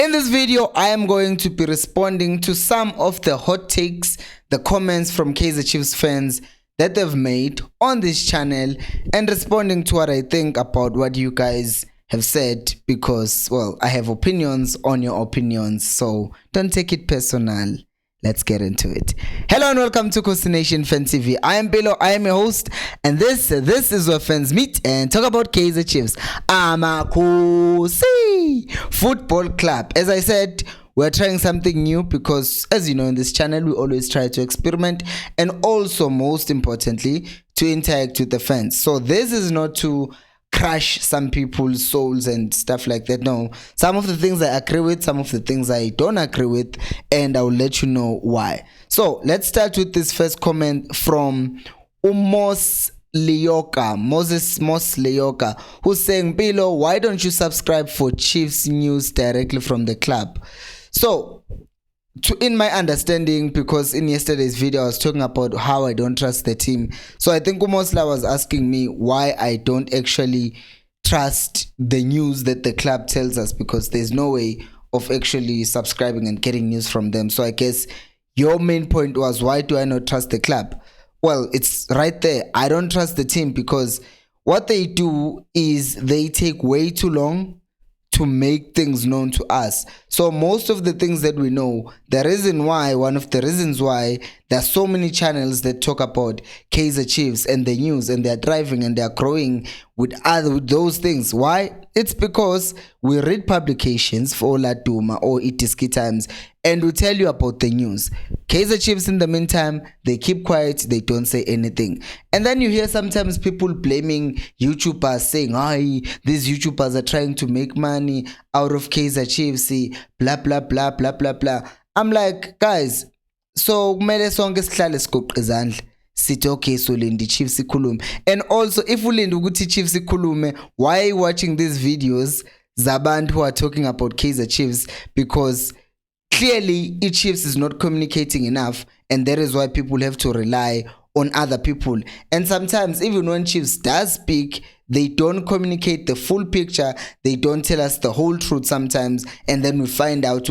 In this video, I am going to be responding to some of the hot takes, the comments from Kaizer Chiefs fans that they've made on this channel and responding to what I think about what you guys have said because, well, I have opinions on your opinions, so don't take it personal. Let's get into it. Hello and welcome to Khosi Nation Fan TV. I am Bilo, I am your host, and this is where fans meet and talk about Kaizer Chiefs. I'm a Khosi Football Club. As I said, we're trying something new because, as you know, in this channel, we always try to experiment and also, most importantly, to interact with the fans. So this is not to crush some people's souls and stuff like that. No, some of the things I agree with, some of the things I don't agree with, and I'll let you know why. So let's start with this first comment from Moses Leoka, who's saying, Bilo, why don't you subscribe for Chiefs news directly from the club? So in my understanding, because in yesterday's video I was talking about how I don't trust the team, so I think Umosla was asking me why I don't actually trust the news that the club tells us, because there's no way of actually subscribing and getting news from them. So I guess your main point was, why do I not trust the club? Well, it's right there. I don't trust the team because what they do is they take way too long to make things known to us. So most of the things that we know, one of the reasons why there's so many channels that talk about Kaizer Chiefs and the news, and they're thriving and they're growing with those things. Why? It's because we read publications for Laduma or Itiski Times and we tell you about the news. Kaizer Chiefs, in the meantime, they keep quiet, they don't say anything. And then you hear sometimes people blaming YouTubers, saying, these YouTubers are trying to make money out of Kaizer Chiefs, blah, blah, blah, blah, blah, blah. I'm like, guys, so kumele sonke sihlale sigoqe izandla sithi okay, so lindi Chiefs ikhulume. And also, if ulindi ukuthi Chiefs ikhulume, why are you watching these videos zabantu who are talking about Kaizer Chiefs? Because clearly Chiefs is not communicating enough, and that is why people have to rely on other people. And sometimes even when Chiefs does speak, they don't communicate the full picture, they don't tell us the whole truth sometimes, and then we find out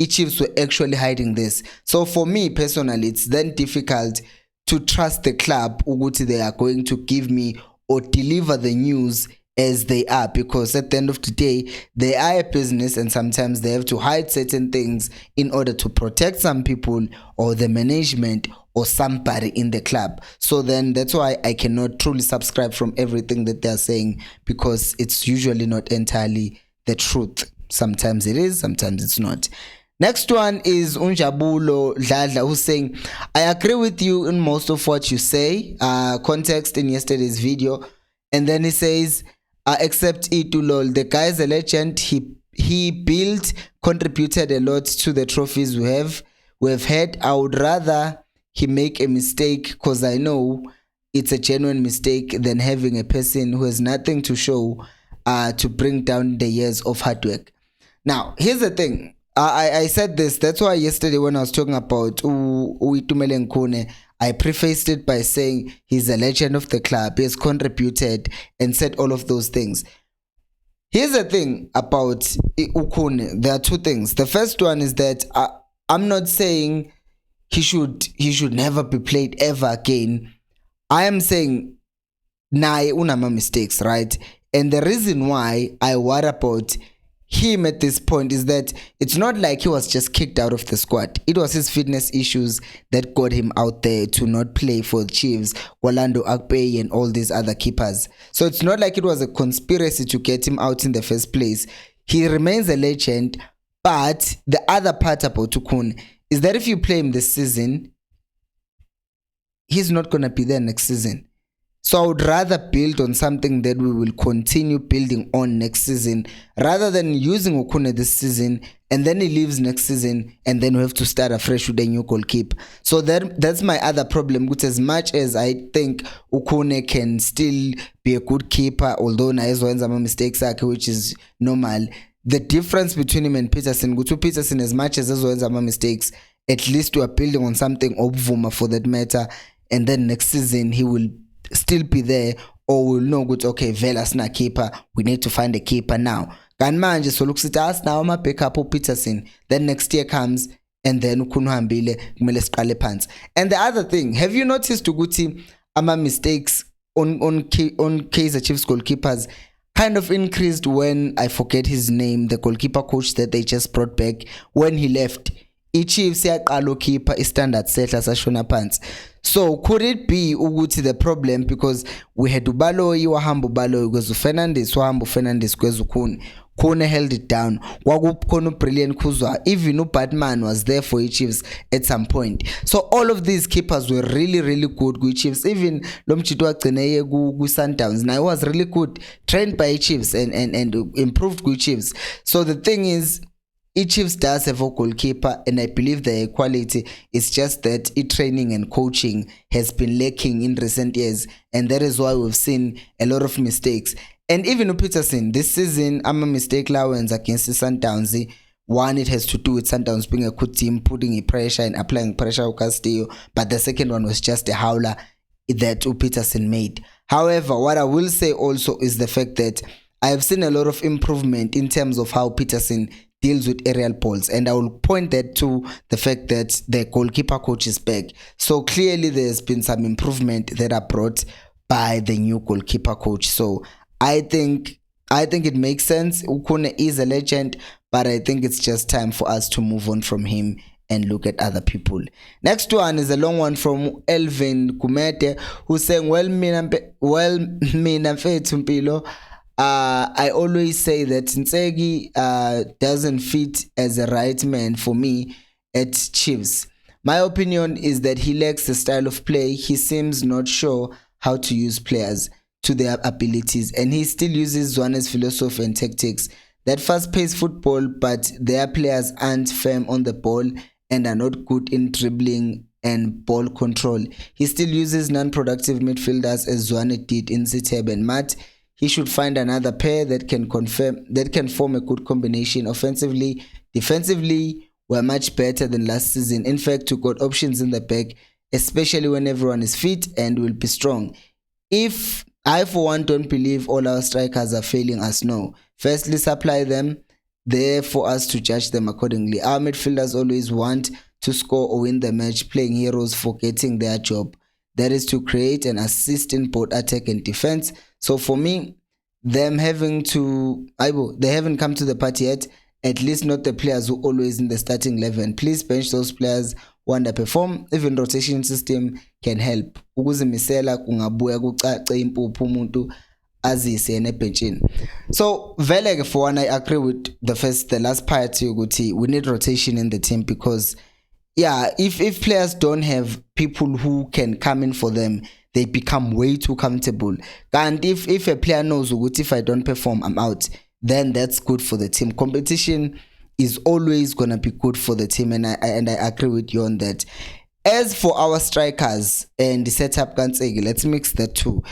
Chiefs were actually hiding this. So for me personally, it's then difficult to trust the club ukuthi they are going to give me or deliver the news as they are, because at the end of the day, they are a business and sometimes they have to hide certain things in order to protect some people or the management or somebody in the club. So then that's why I cannot truly subscribe from everything that they're saying, because it's usually not entirely the truth. Sometimes it is, sometimes it's not. Next one is Unjabulo Dladla, who's saying, I agree with you in most of what you say, context in yesterday's video. And then he says, except Itulol, the guy is a legend. He built, contributed a lot to the trophies we've had. I would rather he make a mistake, because I know it's a genuine mistake, than having a person who has nothing to show to bring down the years of hard work. Now, here's the thing. I said this, that's why yesterday when I was talking about Itumeleng Khune, I prefaced it by saying he's a legend of the club, he has contributed and said all of those things. Here's the thing about Khune. There are two things. The first one is that I'm not saying he should never be played ever again. I am saying unama mistakes, right? And the reason why I worry about him at this point is that it's not like he was just kicked out of the squad. It was his fitness issues that got him out there to not play for the Chiefs, Orlando Akpe and all these other keepers. So it's not like it was a conspiracy to get him out in the first place. He remains a legend, but the other part about Khune is that if you play him this season, he's not going to be there next season. So I would rather build on something that we will continue building on next season, rather than using Khune this season and then he leaves next season and then we have to start afresh with a new goalkeeper. So that's my other problem, which, as much as I think Khune can still be a good keeper, although naezoenza mistakes which is normal, the difference between him and Peterson, Peterson, as much as ezoenza mistakes, at least we are building on something obvuma for that matter, and then next season he will still be there, or we'll know good, okay, Vela's not keeper, we need to find a keeper now. Kan manje so look sithi asinawo ama backup uPeterson, then next year comes and then ukhona uhambile kumele siqale phansi. And the other thing, have you noticed ukuthi ama mistakes on Kaizer Chiefs goalkeepers kind of increased when I forget his name, the goalkeeper coach that they just brought back? When he left, iChiefs yaqala keeper istandard sehla sashona phansi. So could it be ukuthi the problem because we had uBaloyi wahamba uBaloyi kwezu Fernandes wahamba uFernandes kwezu Khune held it down. Kwakukhona brilliant Khuzwa. Even Batman was there for Chiefs at some point. So all of these keepers were really good with Chiefs. Even Lomchito wagcine ku Sundowns. Now it was really good, trained by Chiefs and improved with Chiefs. So the thing is, Chiefs does have a goalkeeper, and I believe the quality is just that training and coaching has been lacking in recent years, and that is why we've seen a lot of mistakes. And even Peterson this season, I'm a mistake allowance against the Sundowns. One, it has to do with Sundowns being a good team, putting pressure and applying pressure on Castillo, but the second one was just a howler that Peterson made. However, what I will say also is the fact that I have seen a lot of improvement in terms of how Peterson deals with aerial balls, and I will point that to the fact that the goalkeeper coach is back. So clearly there's been some improvement that are brought by the new goalkeeper coach. So I think it makes sense. Khune is a legend, but I think it's just time for us to move on from him and look at other people. Next one is a long one from Elvin Kumete, who's saying, mina mfethu Mpilo, I always say that Nsegi doesn't fit as a right man for me at Chiefs. My opinion is that he lacks the style of play. He seems not sure how to use players to their abilities, and he still uses Zwane's philosophy and tactics. That fast-paced football, but their players aren't firm on the ball and are not good in dribbling and ball control. He still uses non-productive midfielders as Zwane did in Ziteb and Matt. He should find another pair that can form a good combination. Offensively, defensively, we're much better than last season. In fact, we got options in the back, especially when everyone is fit and will be strong. If I, for one, don't believe all our strikers are failing us, no. Firstly, supply them there for us to judge them accordingly. Our midfielders always want to score or win the match, playing heroes, forgetting their job. That is to create and assist in both attack and defense. So for me, they haven't come to the party yet, at least not the players who always in the starting 11. Please bench those players who underperform. Even rotation system can help. Ukuzimisela kungabuya kucace impuphu umuntu azise nebhenchini. So vele for one, I agree with the last part yokuthi we need rotation in the team, because if players don't have people who can come in for them, they become way too comfortable. And if a player knows ukuthi if I don't perform, I'm out, then that's good for the team. Competition is always gonna be good for the team, and I agree with you on that. As for our strikers and the setup, let's mix the two.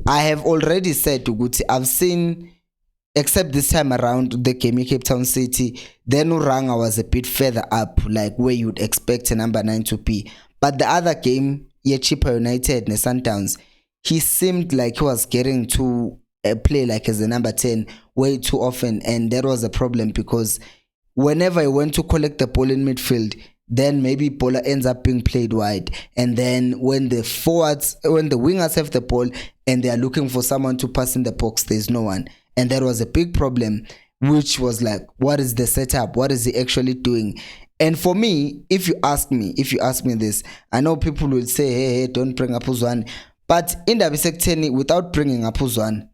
I have already said ukuthi I've seen, except this time around the game in Cape Town City, then Uranga was a bit further up, like where you'd expect a number 9 to be. But the other game, Chippa United and Sundowns, he seemed like he was getting to play like as a number 10 way too often, and that was a problem, because whenever he went to collect the ball in midfield, then maybe Bola ends up being played wide, and then when the wingers have the ball and they are looking for someone to pass in the box, there's no one. And that was a big problem, which was like, what is the setup? What is he actually doing? And for me, if you ask me this, I know people will say, hey, don't bring up Uzwan. But in the Bisecteni, without bringing up Uzwan,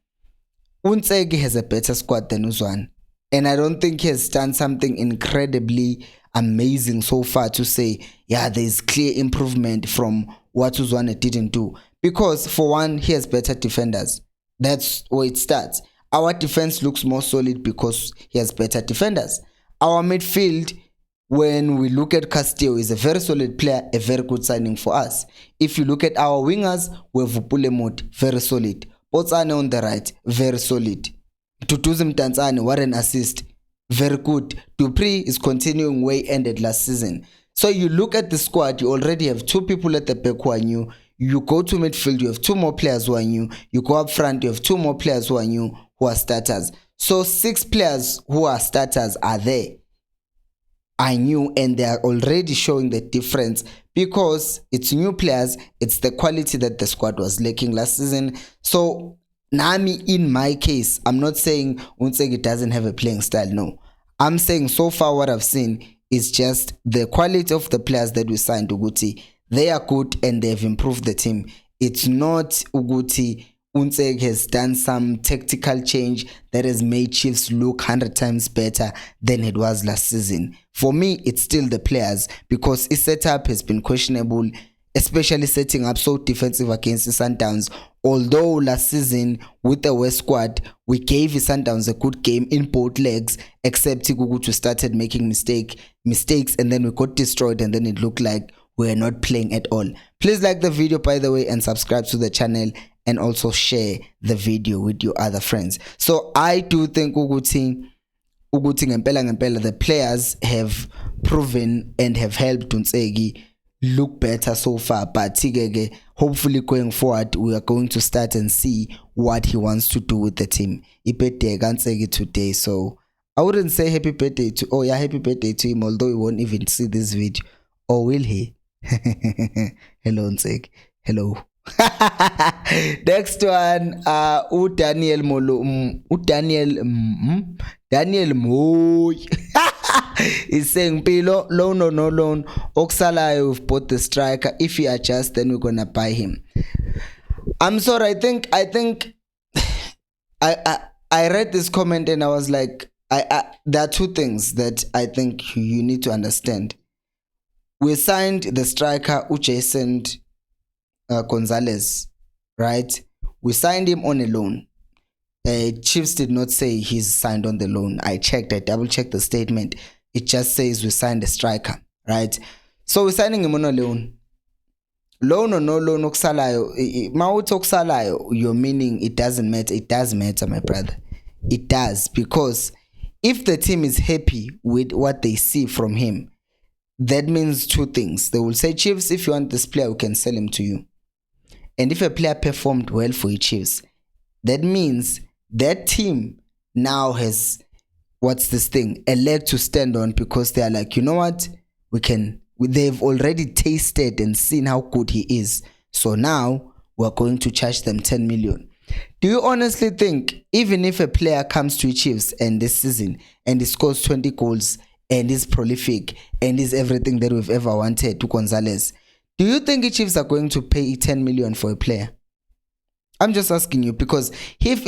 Unsegi has a better squad than Uzwan. And I don't think he has done something incredibly amazing so far to say, there's clear improvement from what Uzwan didn't do. Because for one, he has better defenders. That's where it starts. Our defense looks more solid because he has better defenders. Our midfield, when we look at Castillo, is a very solid player, a very good signing for us. If you look at our wingers, we have Vupulemot, very solid. Botsane on the right, very solid. Tutuzim Tanzani, what an assist, very good. Dupree is continuing where he ended last season. So you look at the squad, you already have 2 people at the back who are new. You go to midfield, you have 2 more players who are new. You go up front, you have 2 more players who are new, who are starters. So 6 players who are starters are there. I knew, and they are already showing the difference because it's new players. It's the quality that the squad was lacking last season. So Nami, in my case, I'm not saying Unsegi doesn't have a playing style. No, I'm saying so far what I've seen is just the quality of the players that we signed. Uguti, they are good and they've improved the team. It's not Uguti Unseg has done some tactical change that has made Chiefs look 100 times better than it was last season. For me, it's still the players because his setup has been questionable, especially setting up so defensive against the Sundowns. Although last season with the West squad, we gave the Sundowns a good game in both legs, except Igugutu started making mistakes and then we got destroyed and then it looked like we are not playing at all. Please like the video, by the way, and subscribe to the channel, and also share the video with your other friends. So I do think Uguti ngempela the players have proven and have helped Unsegi look better so far, but hopefully going forward we are going to start and see what he wants to do with the team. Birthday Unsegi today, so I wouldn't say happy birthday to happy birthday to him, although he won't even see this video. Or will he? Hello Unsegi. Hello. Next one, Daniel Moy is saying Pilo, loan or no loan, Oksala, we've bought the striker. If he adjusts, then we're gonna buy him. I'm sorry, I think I read this comment and I was like, there are two things that I think you need to understand. We signed the striker Jason Gonzalez, right? We signed him on a loan. Chiefs did not say he's signed on the loan. I double checked the statement. It just says we signed a striker, right? So we're signing him on a loan. Loan or no loan, oksalayo, you're meaning it doesn't matter. It does matter, my brother. It does, because if the team is happy with what they see from him, that means two things. They will say, Chiefs, if you want this player, we can sell him to you. And if a player performed well for your Chiefs, that means that team now has, a leg to stand on, because they are like, you know what, they've already tasted and seen how good he is. So now we're going to charge them 10 million. Do you honestly think, even if a player comes to Chiefs and this season and he scores 20 goals and is prolific and is everything that we've ever wanted to Gonzalez, do you think the Chiefs are going to pay 10 million for a player? I'm just asking you, because if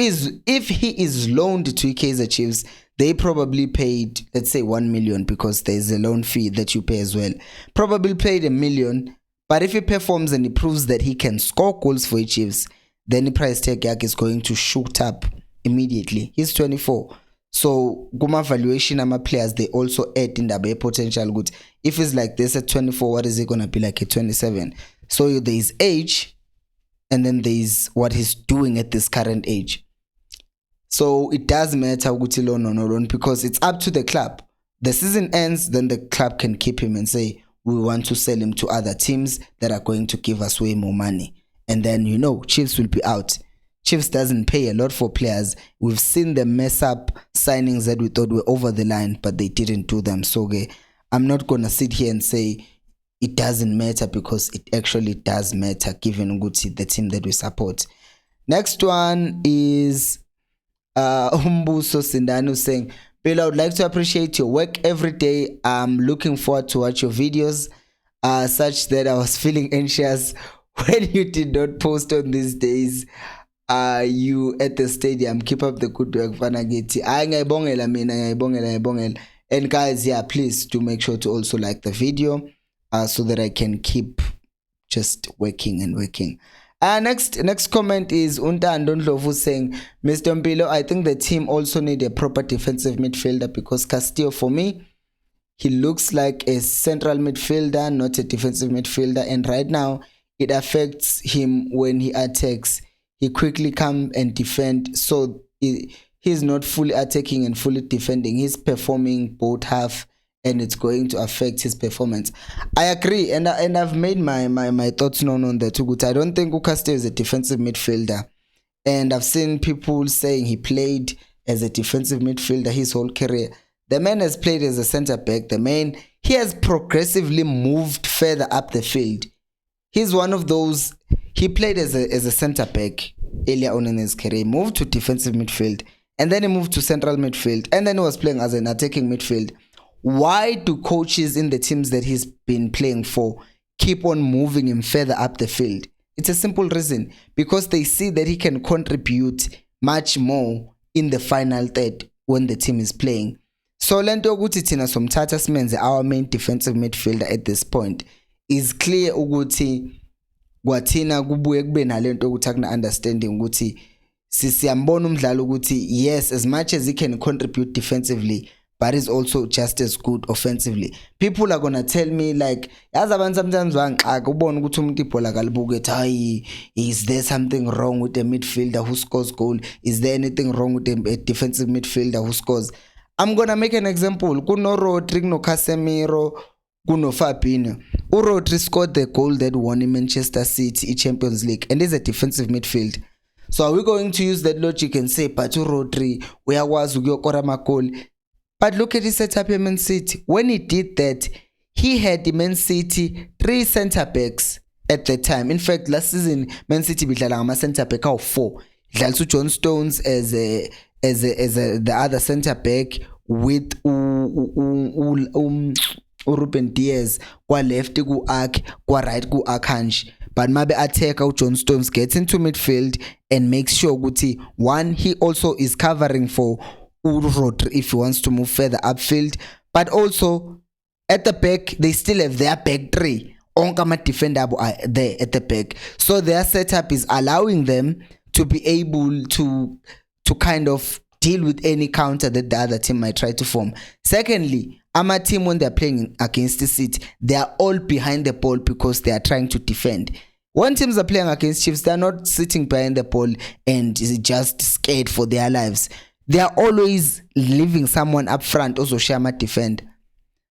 he is loaned to Kaizer Chiefs, they probably paid, let's say, 1 million, because there's a loan fee that you pay as well. Probably paid $1 million, but if he performs and he proves that he can score goals for the Chiefs, then the price tag is going to shoot up immediately. He's 24. So Guma valuation ama players, they also add in the potential good. If it's like this at 24, what is it gonna be like at 27? So there is age, and then there is what he's doing at this current age. So it does matter Uguti loan or no loan, because it's up to the club. The season ends, then the club can keep him and say, we want to sell him to other teams that are going to give us way more money. And then, Chiefs will be out. Chiefs doesn't pay a lot for players. We've seen them mess up signings that we thought were over the line, but they didn't do them. So I'm not going to sit here and say it doesn't matter, because it actually does matter, given Uguti, the team that we support. Next one is Umbuso Sindanu saying, Bill, I would like to appreciate your work every day. I'm looking forward to watch your videos, such that I was feeling anxious when you did not post on these days. You at the stadium. Keep up the good work, Vanagiti. And guys, yeah, please do make sure to also like the video, so that I can keep just working and working. Next comment is Unta Andonlovu saying, Mr. Mpilo, I think the team also need a proper defensive midfielder, because Castillo, for me, he looks like a central midfielder, not a defensive midfielder, and right now it affects him when he attacks. He quickly come and defend, so he's not fully attacking and fully defending. He's performing both half, and it's going to affect his performance. I agree, and I've made my thoughts known on that too. I don't think Castillo is a defensive midfielder, and I've seen people saying he played as a defensive midfielder his whole career. The man has played as a center back. He has progressively moved further up the field. He's one of those. He played as a center back earlier on in his career, moved to defensive midfield, and then he moved to central midfield, and then he was playing as an attacking midfield. Why do coaches in the teams that he's been playing for keep on moving him further up the field? It's a simple reason, because they see that he can contribute much more in the final third when the team is playing. So lento ukuthi thina somthatha simenze our main defensive midfielder at this point is clear ukuthi kwathina kubuye kube nalento ukuthi akuna understanding ukuthi siyambona umdlalo ukuthi yes, as much as he can contribute defensively, but he's also just as good offensively. People are gonna tell me like, yazi abantu sometimes wangixaka ubona ukuthi umuntu ibhola kalibuke ethi hayi, is there something wrong with the midfielder who scores goal? Is there anything wrong with the defensive midfielder who scores? I'm gonna make an example. Kuno Rodri, kuno Casemiro, kuno Fabinho. Rodri scored the goal that won in Manchester City Champions League, and is a defensive midfield. So are we going to use that logic and say, but Rodri, uyakwazi ukuyokora amagoli? But look at his setup in Man City. When he did that, he had in Man City 3 centre backs at the time. In fact, last season Man City bidlala ngama centre back awu 4. Dlalisa John Stones as the other centre back with Ruben Diaz kwa left ku Ak, kwa right ku Akanji. But mabe attacker John Stones gets into midfield and makes sure ukuthi one, he also is covering for Rodri if he wants to move further upfield, but also at the back they still have their back 3. Onke ama defender are there at the back, so their setup is allowing them to be able to kind of deal with any counter that the other team might try to form. Secondly, ama team when they're playing against the City, they are all behind the ball because they are trying to defend. When teams are playing against Chiefs, they are not sitting behind the ball and just scared for their lives. They are always leaving someone up front also shama defend.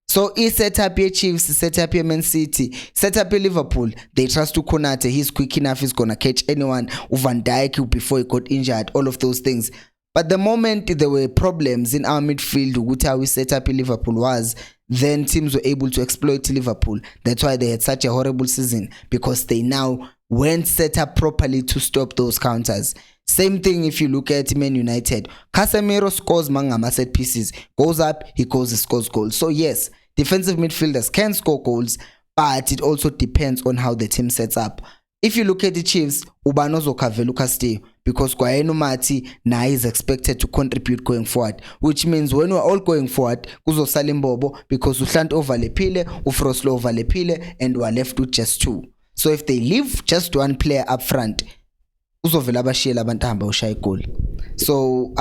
So he set up your Chiefs, set up your Man City, set up your Liverpool. They trust to Konate. He's quick enough. He's gonna catch anyone. Van Dijk before he got injured. All of those things. But the moment there were problems in our midfield, which how we set up in Liverpool was, then teams were able to exploit Liverpool. That's why they had such a horrible season, because they now weren't set up properly to stop those counters. Same thing if you look at Man United. Casemiro scores mangama set pieces. Goes up, he scores goals. So yes, defensive midfielders can score goals, but it also depends on how the team sets up. If you look at the Chiefs, ubanozo kaveluka stay, because Kwaenu Mati now is expected to contribute going forward, which means when we're all going forward, kuzo salimbobo, because Uslant overlepile, Ufroslo overlepile, and we're left with just 2. So if they leave just 1 player up front, uzovela abashiyela abantu ahamba ushaya goal. So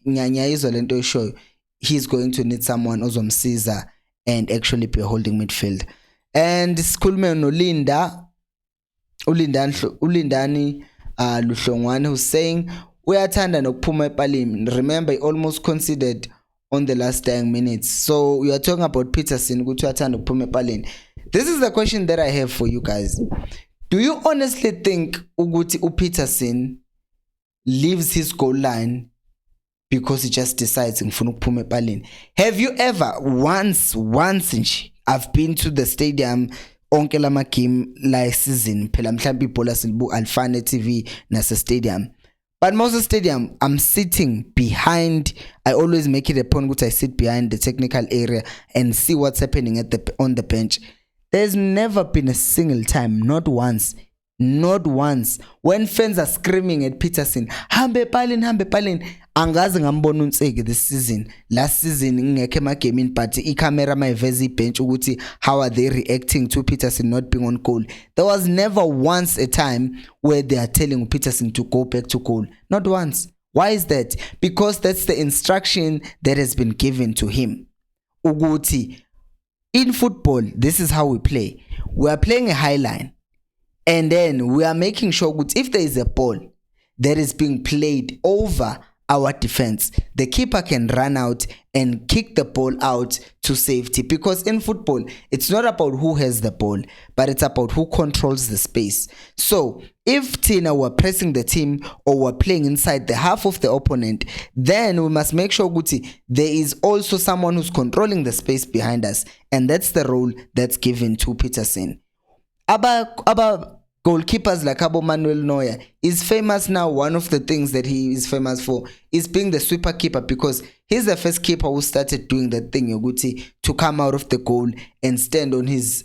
ngiyayizwa lento eshoyo, he's going to need someone ozomsiza and actually be holding midfield. And sikhulume Ulindani Luhlongwane, who's saying uyathanda nokuphuma epalini. Remember, he almost conceded on the last 10 minutes. So we are talking about Peterson ukuthi uyathanda ukuphuma epalini. This is the question that I have for you guys. Do you honestly think ukuthi Peterson leaves his goal line because he just decides ngifuna ukuphuma epalini? Have you ever once I've been to the stadium onke lama game last season, phela mhlawumbe ibhola silibu Alfane TV nase stadium, but most of the stadium I'm sitting behind. I always make it a point ukuthi I sit behind the technical area and see what's happening on the bench. There's never been a single time, not once, when fans are screaming at Peterson, hambe palin, angazi ngambona uNtseki this season. Last season ngeke emagamini, but icamera mayiveza bench ukuthi how are they reacting to Peterson not being on goal. There was never once a time where they are telling Peterson to go back to goal. Not once. Why is that? Because that's the instruction that has been given to him. Uguti, in football, this is how we play. We are playing a high line, and then we are making sure that if there is a ball that is being played over our defense. The keeper can run out and kick the ball out to safety, because in football it's not about who has the ball, but it's about who controls the space. So if Tina were pressing the team or were playing inside the half of the opponent, then we must make sure Guti there is also someone who's controlling the space behind us, and that's the role that's given to Peterson. Aba goalkeepers like Abo Manuel Neuer is famous now. One of the things that he is famous for is being the sweeper keeper, because he's the first keeper who started doing that thing, Yoguti, to come out of the goal and stand on his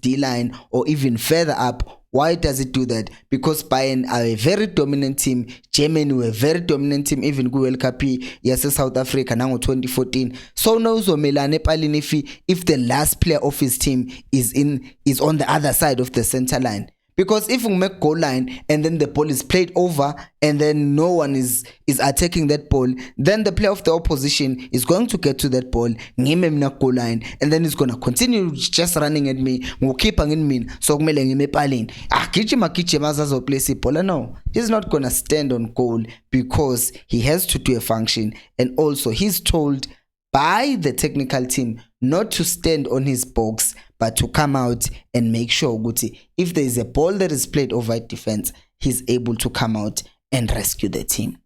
D line or even further up. Why does it do that? Because Bayern are a very dominant team. Germany were a very dominant team, even World Cup, yes, South Africa now 2014. So now Melane Palinifi, if the last player of his team is on the other side of the center line. Because if we make goal line and then the ball is played over and then no one is attacking that ball, then the player of the opposition is going to get to that ball, goal line, and then he's going to continue just running at me, keeping me. So no, he's not going to stand on goal, because he has to do a function, and also he's told by the technical team not to stand on his box, but to come out and make sure Guti, if there is a ball that is played over defense, he's able to come out and rescue the team.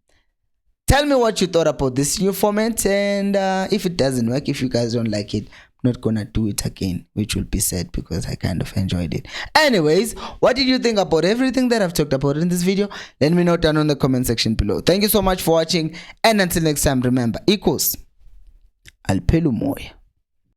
Tell me what you thought about this new format, and if it doesn't work, if you guys don't like it, I'm not gonna do it again, which will be sad because I kind of enjoyed it. Anyways, what did you think about everything that I've talked about in this video? Let me know down in the comment section below. Thank you so much for watching, and until next time, remember, equals Alpelu Moya.